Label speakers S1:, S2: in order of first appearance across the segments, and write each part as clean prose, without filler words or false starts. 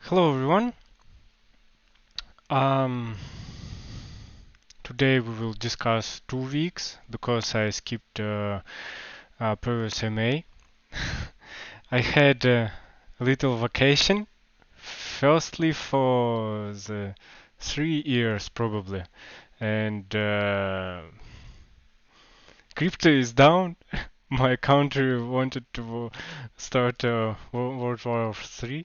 S1: Hello everyone. Um, Today we will discuss 2 weeks because I skipped previous MA. I had a little vacation, firstly for the 3 years probably, and crypto is down. My country wanted to start World War III.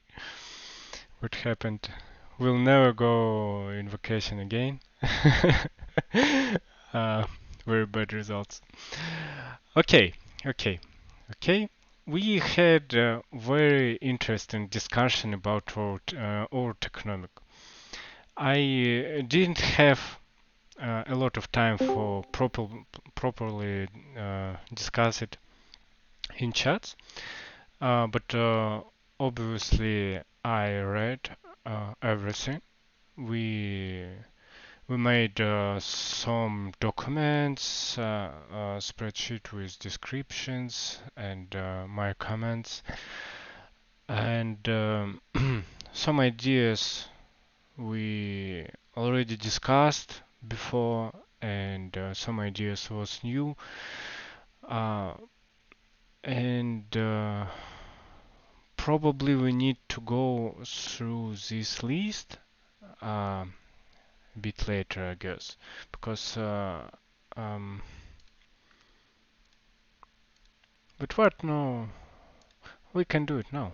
S1: What happened? We'll never go in vacation again. uh, Very bad results. Okay, okay, okay. We had a very interesting discussion about world economic. I didn't have a lot of time for properly discuss it in chats, but obviously I read everything. We we made some documents, a spreadsheet with descriptions and my comments, and some ideas we already discussed before, and some ideas was new, uh, and probably we need to go through this list a bit later, I guess, because um, but what? No, we can do it now.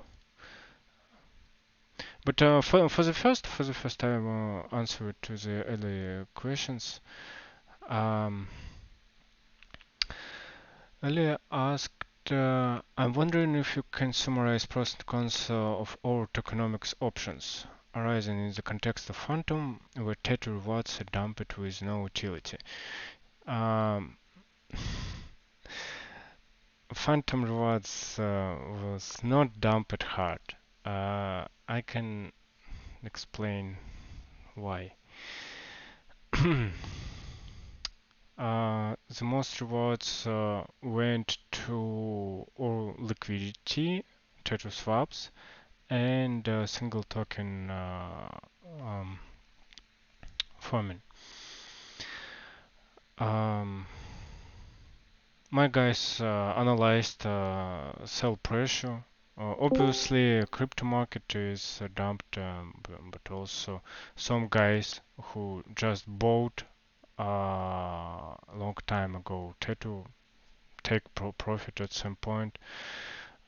S1: But for the first I will answer to the early questions. Um, Earlier asked, I'm wondering if you can summarize pros and cons of all tokenomics options arising in the context of Phantom, where Tether rewards are dumped with no utility. Um, Phantom rewards was not dumped hard. I can explain why. The most rewards went to all liquidity, Tether swaps, and single token um, farming. Um, my guys analyzed sell pressure. Obviously, crypto market is dumped, but also some guys who just bought a long time ago to take profit at some point.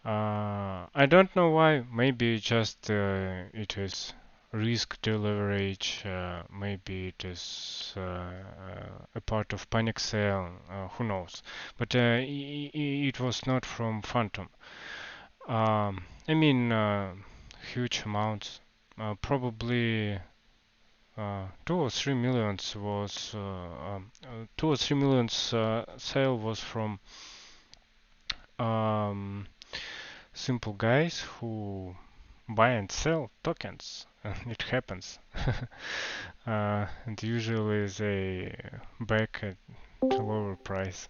S1: I don't know why. Maybe just it is risk to leverage. Maybe it is a part of panic sale. Who knows? But it was not from Phantom. I mean, huge amounts. Probably 2 or 3 millions was 2 or 3 millions sale was from um, simple guys who buy and sell tokens. It happens. And usually they back at the lower price.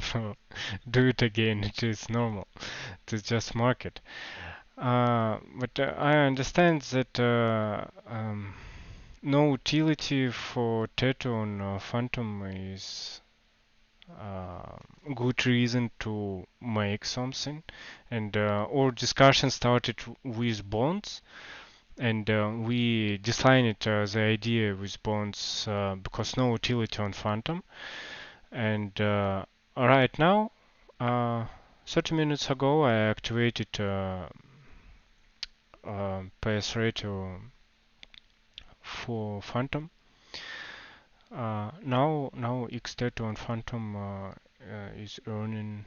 S1: So do it again, it is normal. It is just market. But I understand that no utility for Teto on Phantom is uh, good reason to make something. And our discussion started with bonds, and we designed the idea with bonds because no utility on Phantom. And right now, 30 minutes ago, I activated PS ratio for Phantom. Now X-Teto on Phantom is earning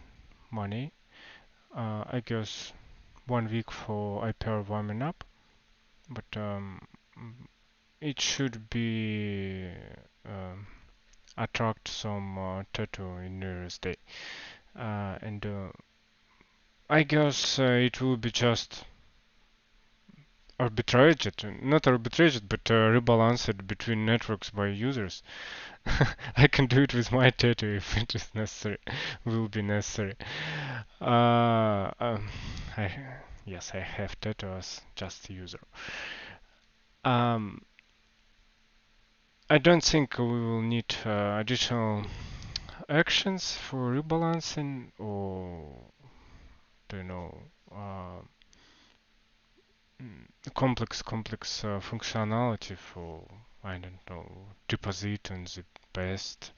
S1: money. I guess 1 week for IPR warming up, but it should be um, attract some tattoo in New Year's Day, and I guess it will be just arbitraged, not arbitraged, but rebalanced between networks by users. I can do it with my tattoo if it is necessary, will be necessary. Uh, um, I, yes, I have tattoo as just a user. Um, I don't think we will need additional actions for rebalancing or don't know uh, complex functionality for I don't know deposit on the best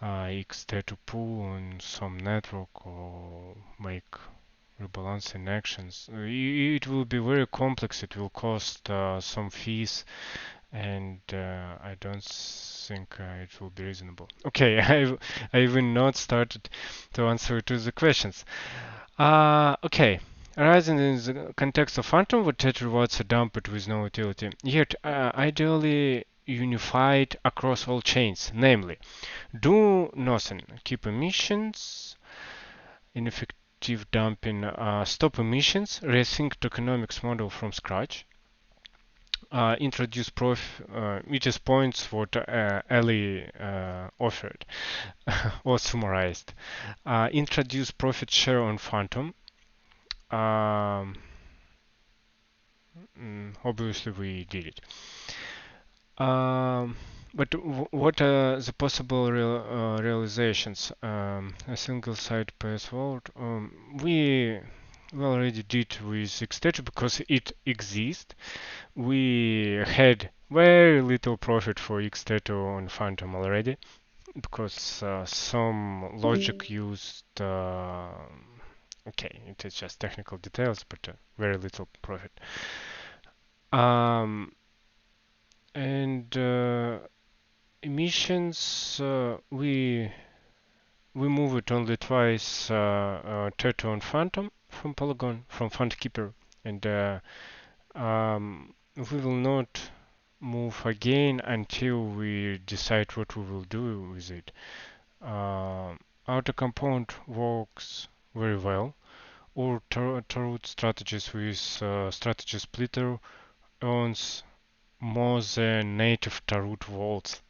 S1: X data pool on some network or make rebalancing actions. It will be very complex. It will cost some fees, and I don't think it will be reasonable. Okay, I even not started to answer to the questions. Okay. Arising in the context of phantom, what data rewards are dumped with no utility, yet ideally unified across all chains, namely, do nothing, keep emissions, ineffective dumping, stop emissions, rethink tokenomics model from scratch, introduce it is points what Ali offered or summarized. Introduce profit share on Phantom. Um, Obviously, we did it. Um, but what are the possible realizations? A single site pays vault. We already did with Xstate because it exists. We had very little profit for Xstate on Phantom already because some logic used. Okay, it is just technical details, but very little profit. Um, and emissions, we move it only twice, Turtle and Phantom from Polygon, from FontKeeper, and we will not move again until we decide what we will do with it. Outer compound works very well. Or Tarot strategies with strategy splitter earns more than native Tarot vaults.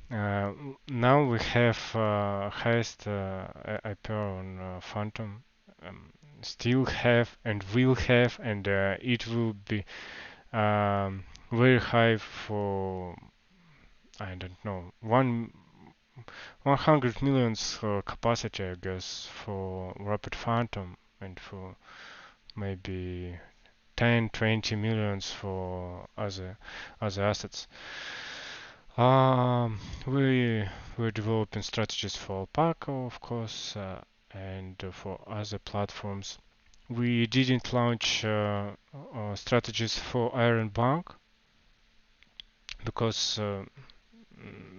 S1: Uh, Now we have highest IPR on Phantom. Still have and will have, and it will be very high for I don't know 100 millions capacity, I guess, for Rapid Phantom, and for maybe 10, 20 millions for other assets. Um, we we're developing strategies for Alpaca, of course, and for other platforms. We didn't launch strategies for Iron Bank because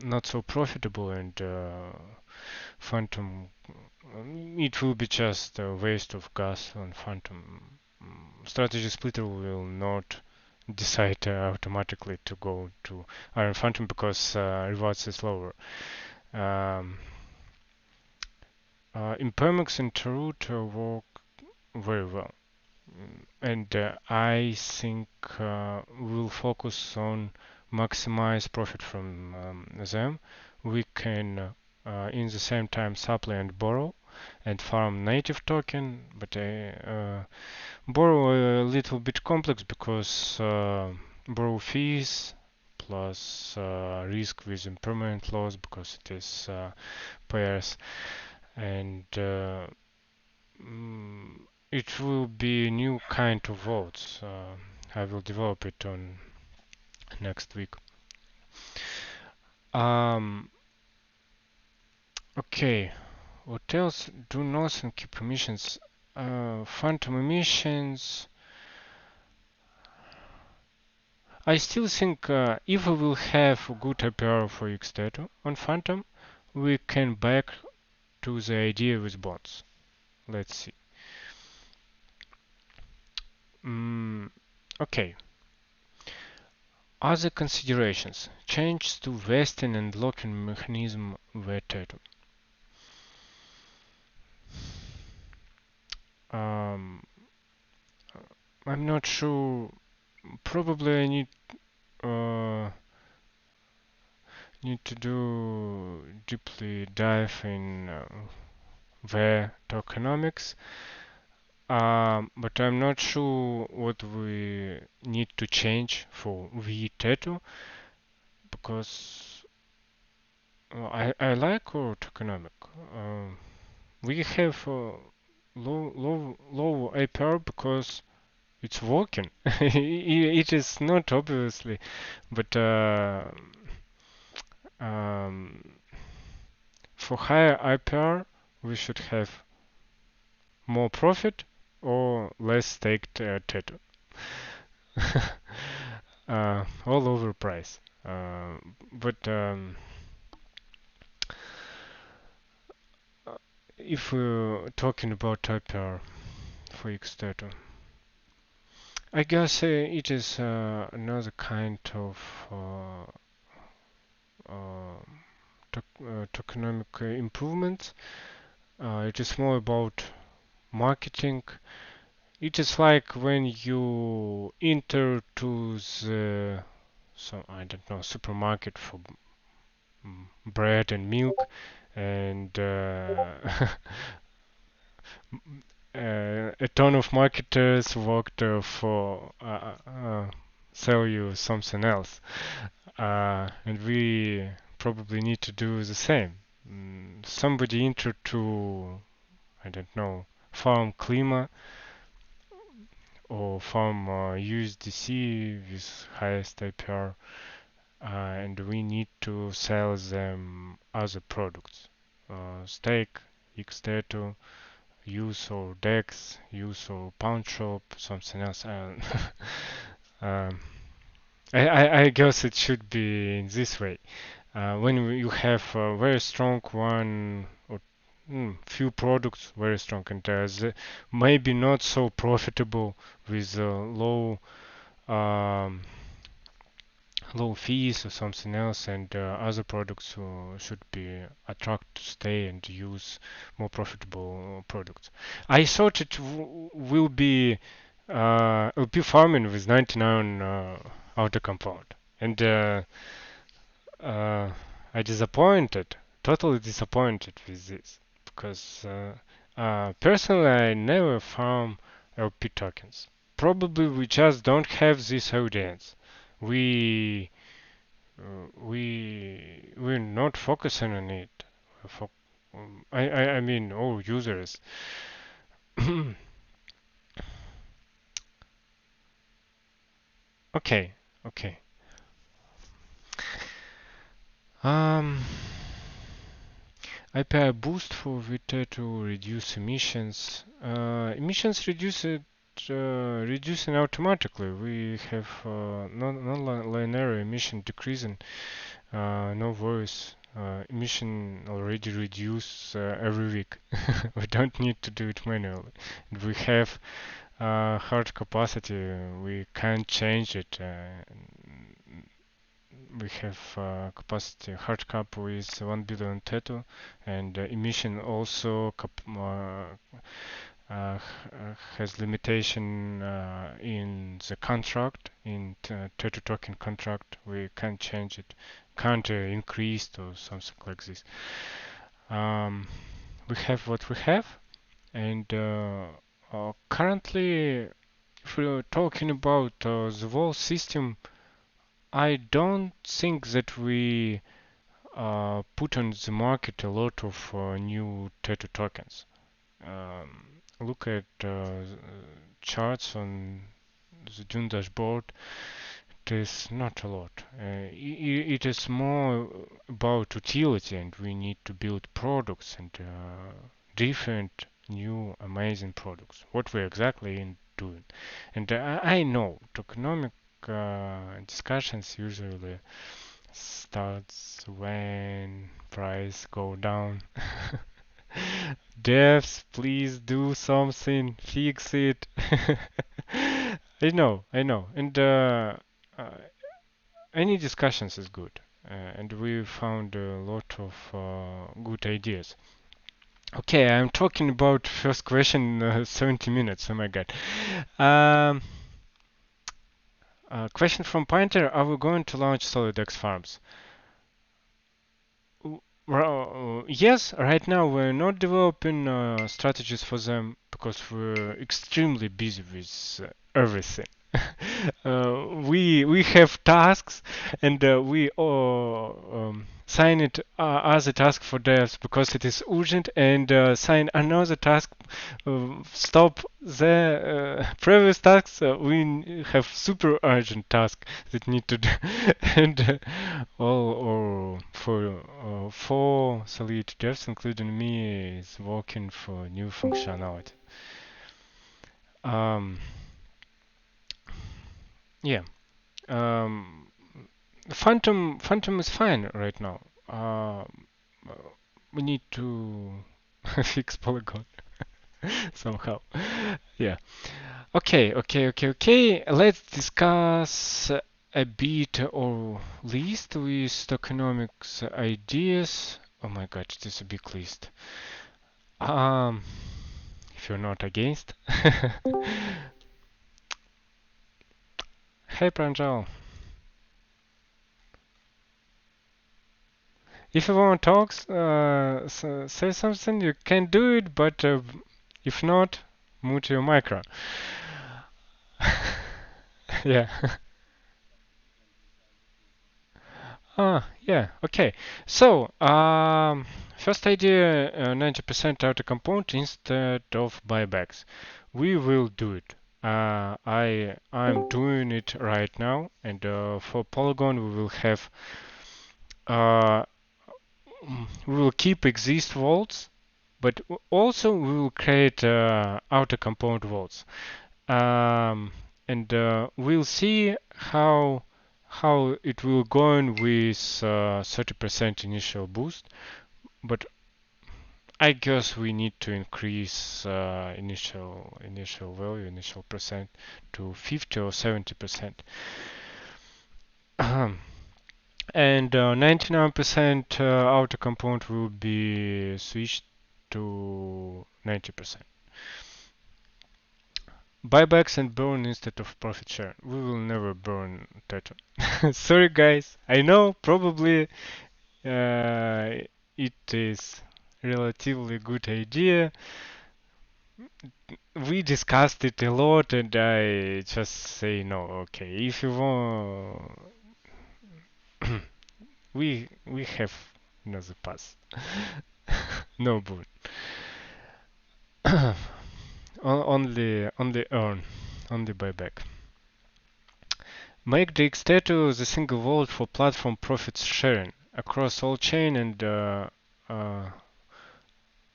S1: not so profitable, and Phantom it will be just a waste of gas on Phantom. Strategy Splitter will not decide automatically to go to Iron Phantom because rewards is lower. Um, Impermex and Tarot work very well. And I think we'll focus on maximize profit from them. We can in the same time supply and borrow and farm native token, but borrow a little bit complex because borrow fees plus risk with impermanent loss because it is pairs, and mm, it will be a new kind of votes. I will develop it on next week. Um, okay, what else? Do nothing, keep emissions. Phantom emissions. I still think if we will have a good APR for Xdata on Phantom, we can back to the idea with bots. Let's see. Mm, okay. Other considerations. Changes to vesting and locking mechanism were taken. Um, I'm not sure. Probably I uh, need to do deeply dive in the tokenomics. But I'm not sure what we need to change for V tattoo because I like our tokenomic. We have low APR because it's working. It is not obviously, but um, for higher IPR we should have more profit or less staked tattoo. All over price. But if we're talking about IPR for X tattoo, I guess it is another kind of uh, tokenomic improvement. It is more about marketing. It is like when you enter to the some I don't know supermarket for bread and milk, and a ton of marketers worked for sell you something else, and we probably need to do the same. Somebody entered to I don't know farm Klima or farm USDC with highest APR, and we need to sell them other products. Steak, Xtato, use or Dex, use or Pound Shop, something else. Um, I guess it should be in this way. When you have a very strong one or few products, very strong, and maybe not so profitable with um, low fees or something else, and other products should be attract to stay and use more profitable products. I thought it will be LP farming with 99 outer compound, and uh, I disappointed, totally disappointed with this because personally I never farm LP tokens. Probably we just don't have this audience. We we're not focusing on it. Fo- I mean all users. Okay, okay. Um, IPI boost for Vita to reduce emissions. Emissions reducing automatically. We have non-linear emission decreasing. No worries. Emission already reduced every week. We don't need to do it manually. And we have hard capacity. We can't change it. We have capacity hard cap with 1 billion tattoo, and emission also has limitation in the contract, in tattoo token contract. We can't change it, can't increase or something like this. Um, we have what we have, and currently, if we're talking about the whole system, I don't think that we put on the market a lot of new tattoo tokens. Look at charts on the June dashboard. It is not a lot. It is more about utility, and we need to build products and different new amazing products. What we're exactly in doing. And I know tokenomic discussions usually starts when price go down. Devs, please do something, fix it. I know, and uh, any discussions is good, and we found a lot of good ideas. Okay, I'm talking about first question 70 minutes. Oh my god. Um, question from Pointer: are we going to launch SolidX farms? Yes, right now we're not developing strategies for them because we're extremely busy with everything. We have tasks and we sign it as a task for devs because it is urgent and sign another task, stop the previous tasks. We have super urgent tasks that need to do and all or for four solid devs including me is working for new functionality. um yeah. um Phantom is fine right now. Uh, we need to fix Polygon somehow. Yeah. Okay. Let's discuss a bit or list with tokenomics ideas. Oh my god, it is a big list. Um, if you're not against. Hey Pranjal, if you want to talk, say something. You can do it, but if not, mute your micro. Yeah. Yeah, okay. So, first idea, 90% auto compound instead of buybacks. We will do it. I'm doing it right now, and for Polygon we will have uh, we will keep exist vaults, but also we will create auto compound vaults. Um, and we'll see how it will go on with 30% initial boost, but I guess we need to increase initial value, initial percent to 50 or 70%. And 99% outer compound will be switched to 90%. Buybacks and burn instead of profit share. We will never burn Tatum. Sorry guys, I know probably it is relatively good idea. We discussed it a lot and I just say no, okay. If you want we have another pass. No burn. Only earn, only buyback. Make the X-Tattoo the single vault for platform profit sharing across all chain and uh,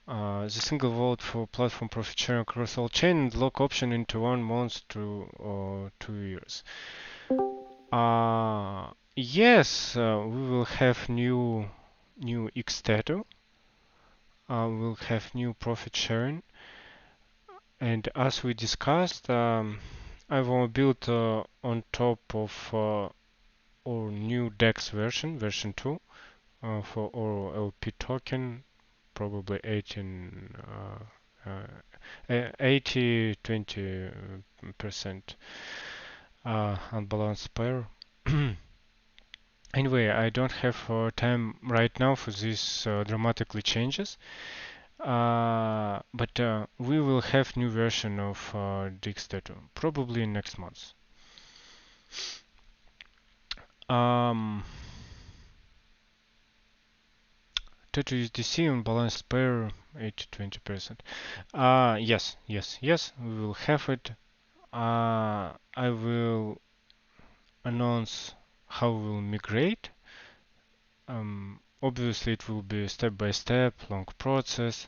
S1: the single vault for platform profit sharing across all chain and lock option into 1 month to 2 years. Yes, we will have new X-Tattoo. We'll have new profit sharing, and as we discussed, I will build on top of our new DEX version 2, for our LP token, probably 80 20% unbalanced pair. Anyway, I don't have time right now for these dramatically changes, but we will have new version of Dixtato probably next month. Um, Tattoo USDC on balanced pair 80 20%. Yes, we will have it. I will announce how we'll migrate. Obviously, it will be step by step, long process.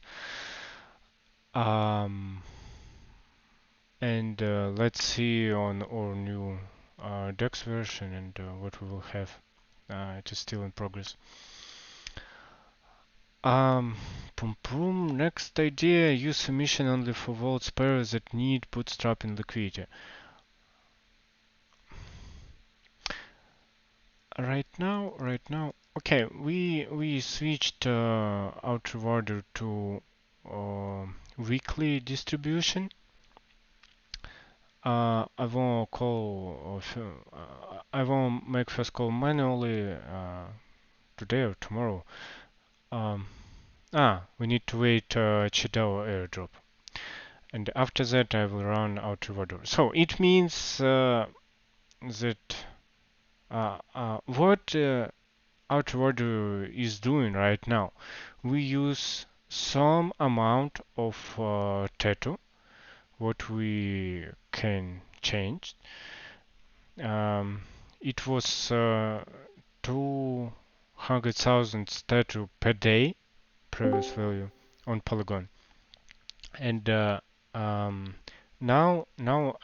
S1: Um, and let's see on our new DEX version and what we will have. It is still in progress. Pum pum. Next idea: use emission only for vaults pairs that need bootstrapping liquidity. Right now. Okay, we switched out rewarder to weekly distribution. I won't make first call manually today or tomorrow. Um, we need to wait Chidao airdrop. And after that, I will run outrigger. So it means that what outrigger is doing right now, we use some amount of tattoo, what we can change. Um, it was 200,000 statue per day, previous value on Polygon, and now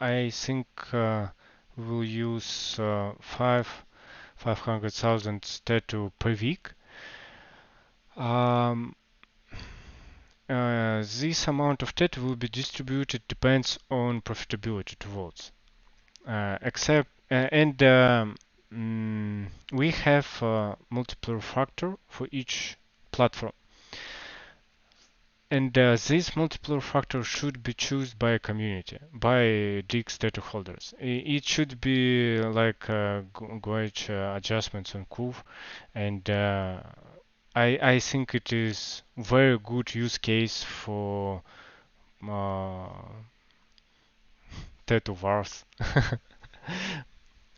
S1: I think we'll use 500,000 statue per week. Um, this amount of statue will be distributed depends on profitability towards. Except and We have multiple factor for each platform, and this multiple factor should be chosen by a community, by DX data holders. It should be like gauge adjustments on curve, and I think it is very good use case for uh, tattoo wars.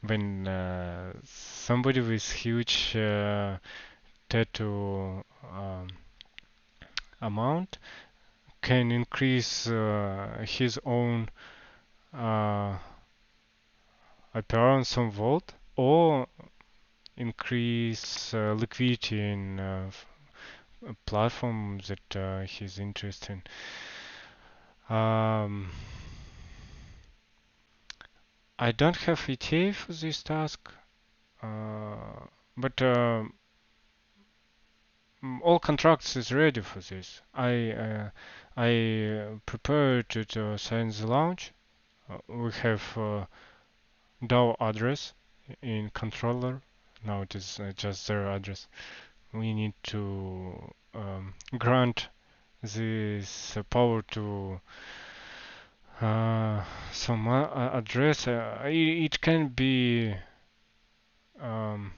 S1: When somebody with huge tattoo amount can increase his own uh, appearance on vault or increase liquidity in platforms that he's interested in. I don't have ETA for this task, but all contracts is ready for this. I prepared to sign the launch. We have DAO address in controller. Now it is just their address. We need to grant this power to some address. It can be um,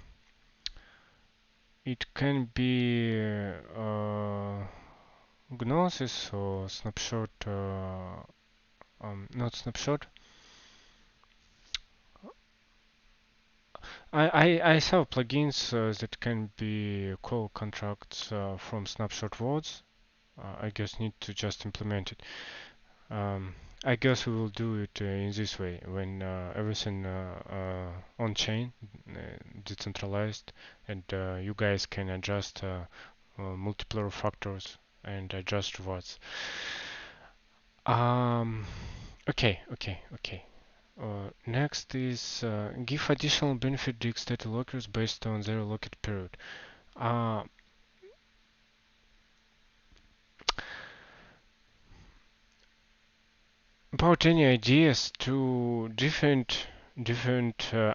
S1: it can be Gnosis or snapshot. Not snapshot. I saw plugins that can be call contracts from snapshot words. I guess need to just implement it. Um, I guess we will do it in this way when everything on chain, decentralized, and you guys can adjust multiple factors and adjust words. Um, okay. Next is give additional benefit to data lockers based on their locked period. Uh, about any ideas to different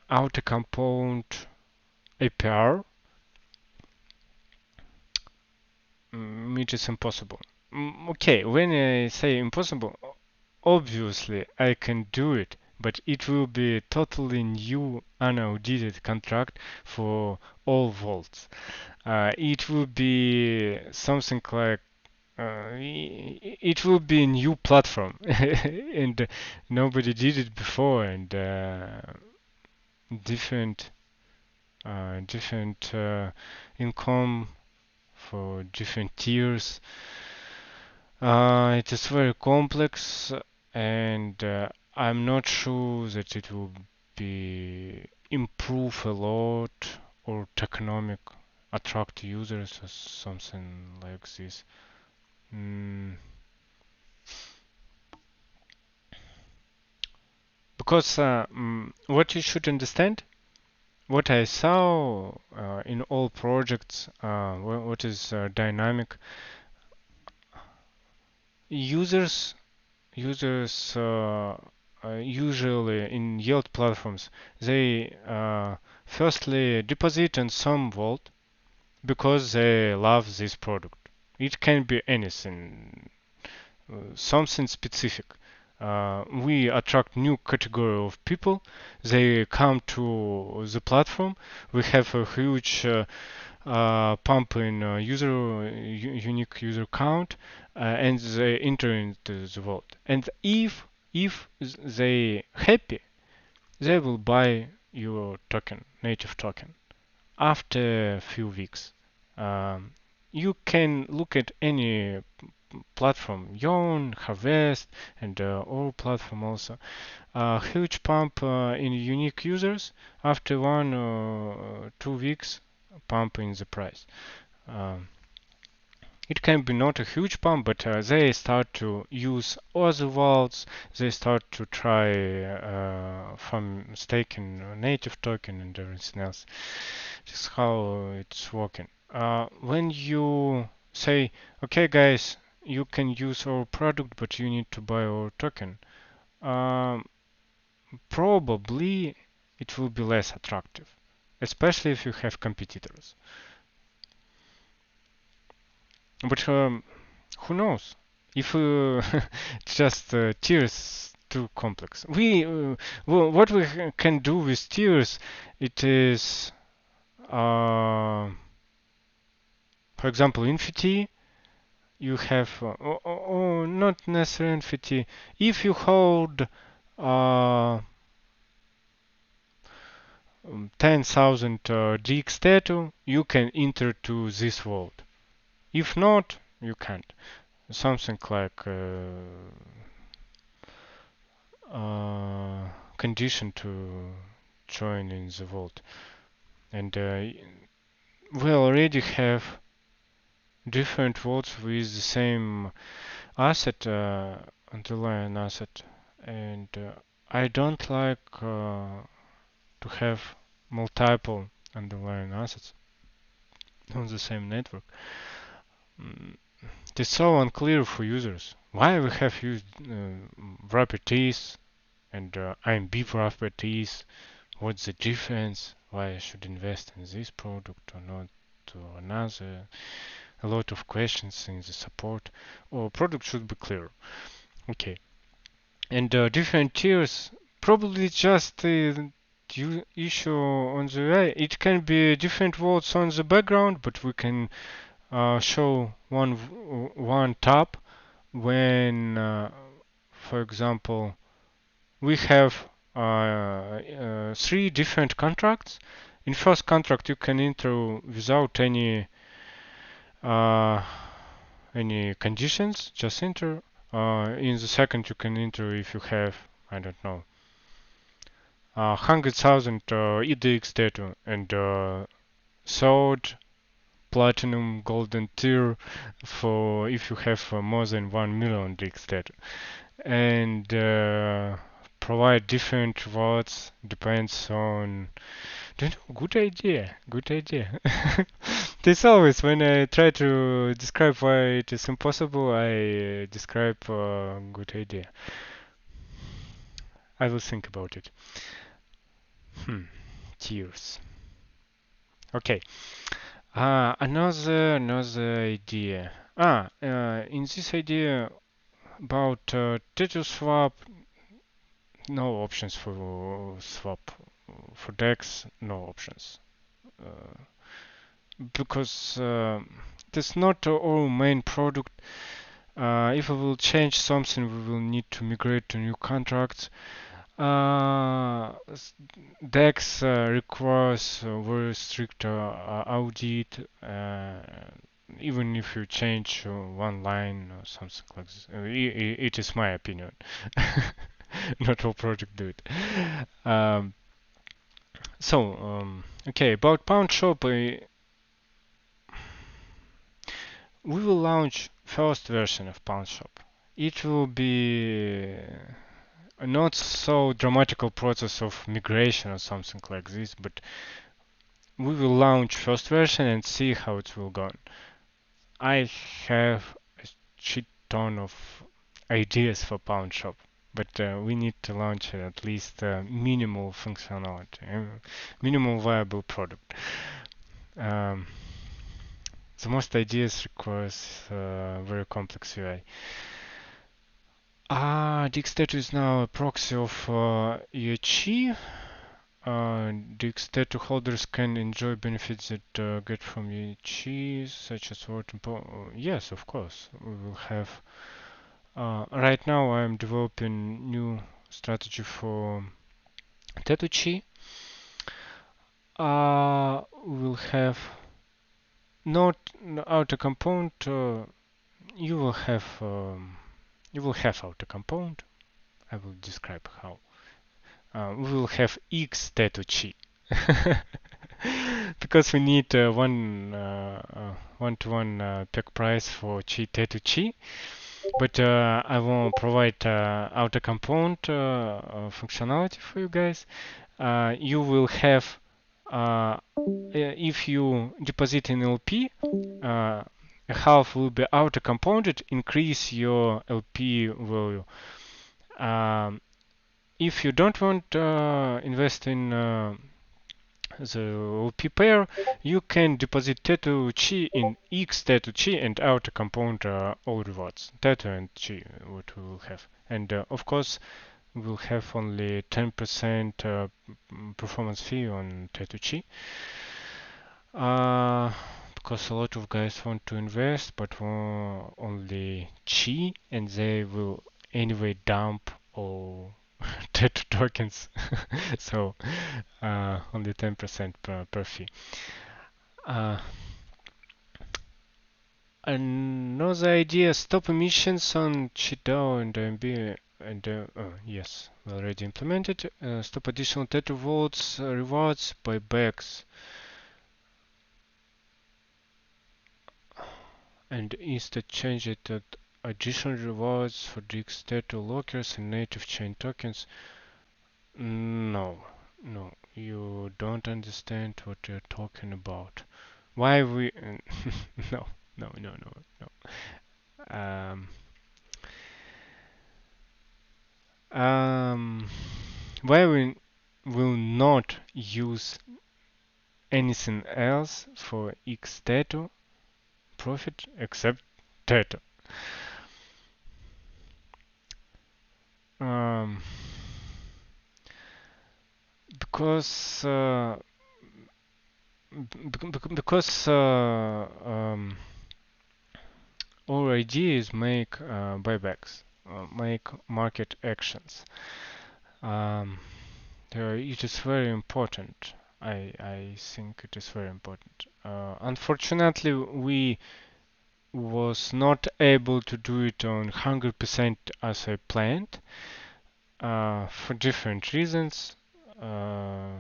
S1: outer component APR? It is impossible. Okay, when I say impossible, obviously I can do it, but it will be a totally new unaudited contract for all vaults. It will be something like it will be a new platform, and nobody did it before, and different different income for different tiers. It is very complex, and I'm not sure that it will be improve a lot or economic attract users or something like this. Mm, because what you should understand, what I saw in all projects, what is dynamic, users users usually in yield platforms they firstly deposit in some vault because they love this product. It can be anything, something specific. We attract new category of people. They come to the platform. We have a huge pump in unique user count, and they enter into the vault. And if they happy, they will buy your token, native token, after a few weeks. Um, you can look at any platform, Yawn, Harvest, and all platform also. Huge pump in unique users after 1 or 2 weeks, pump in the price. Um, it can be not a huge pump, but they start to use other vaults. They start to try from staking native token and everything else. This is how it's working. When you say, okay, guys, you can use our product, but you need to buy our token. Um, Probably it will be less attractive, especially if you have competitors. But who knows? If it's just tiers too complex. What we can do with tiers, it is, for example, Infity. You have, not necessarily Infity. If you hold 10,000 DX data, you can enter to this vault. If not, you can't. Something like condition to join in the vault. And we already have different vaults with the same asset, underlying asset. And I don't like to have multiple underlying assets on the same network. Mm, It's so unclear for users. Why we have used properties and IMB properties? What's the difference? Why I should invest in this product or not to another? A lot of questions in the support. Or product should be clear. Okay. And different tiers, probably just issue on the UI. It can be different words on the background, but we can show one tab when, for example, we have 3 different contracts. In first contract, you can enter without uh, any conditions, just enter. In the second, you can enter if you have, I don't know, 100,000 EDX data, and third platinum golden tier for if you have more than 1 million DX data, and provide different rewards depends on. Don't know, good idea, good idea. There's always when I try to describe why it is impossible, I describe good idea. I will think about it. Tiers. Okay. Another idea. In this idea about Tether swap, no options for swap. For DEX, no options. Uh, because that's not our main product. If we will change something, we will need to migrate to new contracts. Uh, DEX requires very strict audit, even if you change one line or something like this. It is my opinion. Not all project do it. Um, okay, about Pound Shop, we will launch first version of Pound Shop. It will be a not so dramatical process of migration or something like this, but we will launch first version and see how it will go. I have a shit ton of ideas for Pound Shop, but we need to launch at least minimal functionality, minimal viable product. Um, the most ideas requires very complex UI. Dixstat is now a proxy of EHE. The statue holders can enjoy benefits that get from cheese, such as water. Yes, of course. We will have. Right now, I'm developing new strategy for Tetuchi. We'll have not outer compound. You will have outer compound. I will describe how. We will have X Tetuchi. Because we need one-to-one peg price for chi Tetuchi, but I will provide outer compound functionality for you guys. You will have if you deposit in LP, half will be outer compounded, increase your LP value. Um, if you don't want invest in the LP pair, you can deposit Tetu Chi in X Tetu Chi and outer compound all rewards. Tetu and Chi, what we will have. And of course, we'll have only 10% performance fee on Tetu Chi. Because a lot of guys want to invest, but only Chi, and they will anyway dump all Tetu tokens. So only 10% per fee. Uh, Another idea: stop emissions on Chidao and MB. And yes, we already implemented. Stop additional Tetu votes rewards buybacks. And instead change it to additional rewards for Tetu lockers and native chain tokens. No, no, you don't understand what you're talking about. Why we? No, no, no, no, no. Why we will not use anything else for X Tetu profit except Tetu? Um, because because our idea is make buybacks, make market actions. Um, it is very important. I think it is very important. Unfortunately, we was not able to do it on 100% as I planned for different reasons. Uh,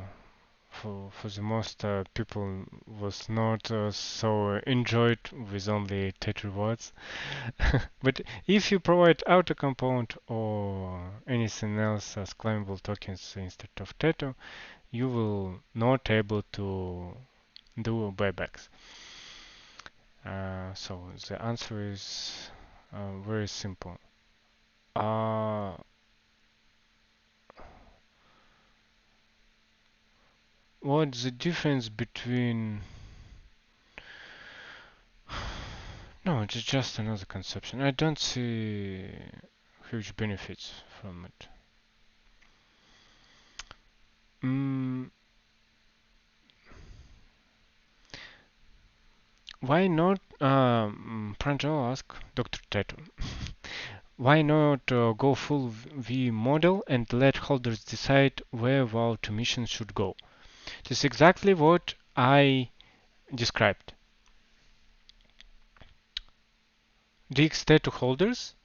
S1: for the most people was not so enjoyed with only Tet rewards. But if you provide auto compound or anything else as claimable tokens instead of Teto, you will not able to do buybacks. So the answer is very simple. Uh, what's the difference between? No, it's just another conception. I don't see huge benefits from it. Mm, why not? Pranjal asked Dr. Tato. Why not go full V model and let holders decide where vault emissions should go? This is exactly what I described. The X-Tato holders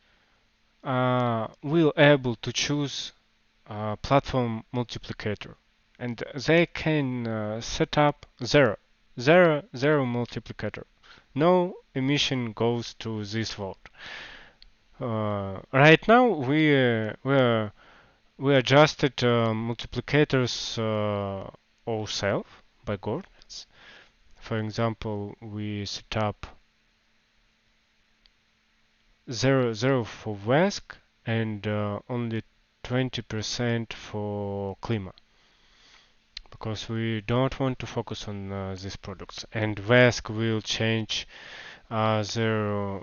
S1: will able to choose platform multiplicator, and they can set up zero multiplicator. No emission goes to this vault. Right now we adjusted multiplicators ourselves by coordinates. For example, we set up 0 for WASC and only 20% for Klima, because we don't want to focus on these products. And WASC will change their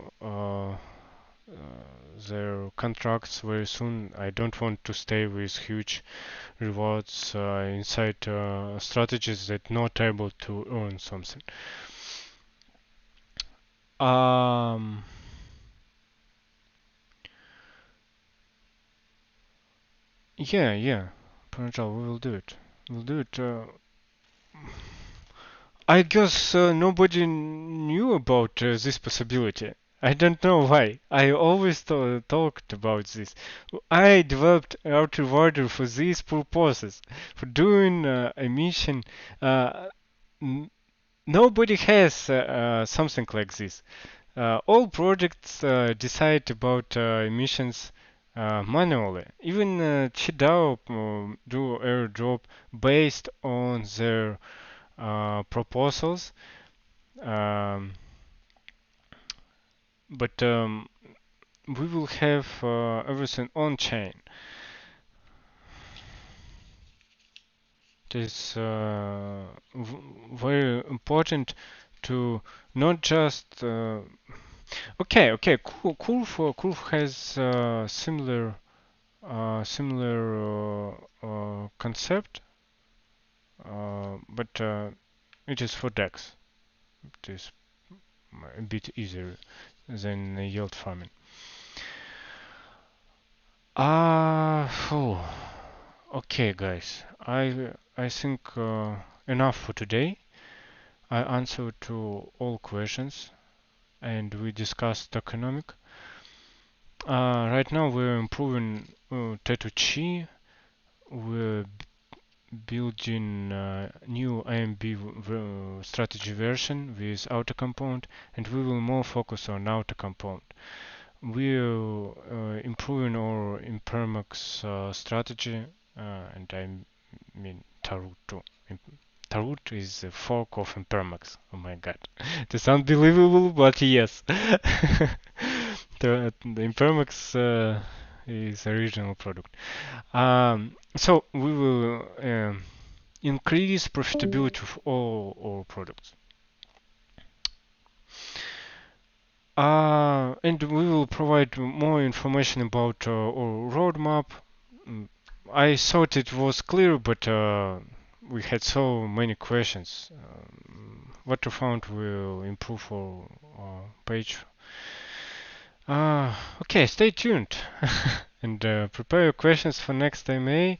S1: their contracts very soon. I don't want to stay with huge rewards inside strategies that not able to earn something. Um, yeah, Pranjal, we will do it. We'll do it. I guess nobody knew about this possibility. I don't know why. I always talked about this. I developed Out Rewarder for these purposes, for doing a mission. Uh, n- Nobody has something like this. All projects decide about emissions manually. Even Chidao do airdrop based on their proposals. Um, but we will have everything on chain. It is very important to not just okay. Kurv has similar concept, but it is for DEX. It is a bit easier than yield farming. Oh, okay, guys. I think enough for today. I answered to all questions, and we discussed tokenomic. Right now we're improving Tetu Chi. We're building new AMB strategy version with auto compound, and we will more focus on auto compound. We're improving our Impermax strategy, and I mean Tarut too. Tarut is a fork of Impermax. Oh my god, this unbelievable, but yes. The Impermax is original product. So we will increase profitability of all our products. And we will provide more information about our roadmap. Mm, I thought it was clear, but we had so many questions. What we found will improve our page. Okay, stay tuned and prepare your questions for next MA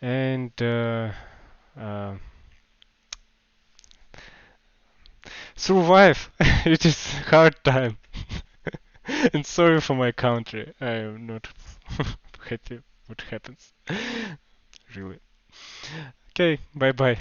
S1: and uh, survive. It is hard time. And sorry for my country. I am not happy what happens. Really. Okay, bye bye.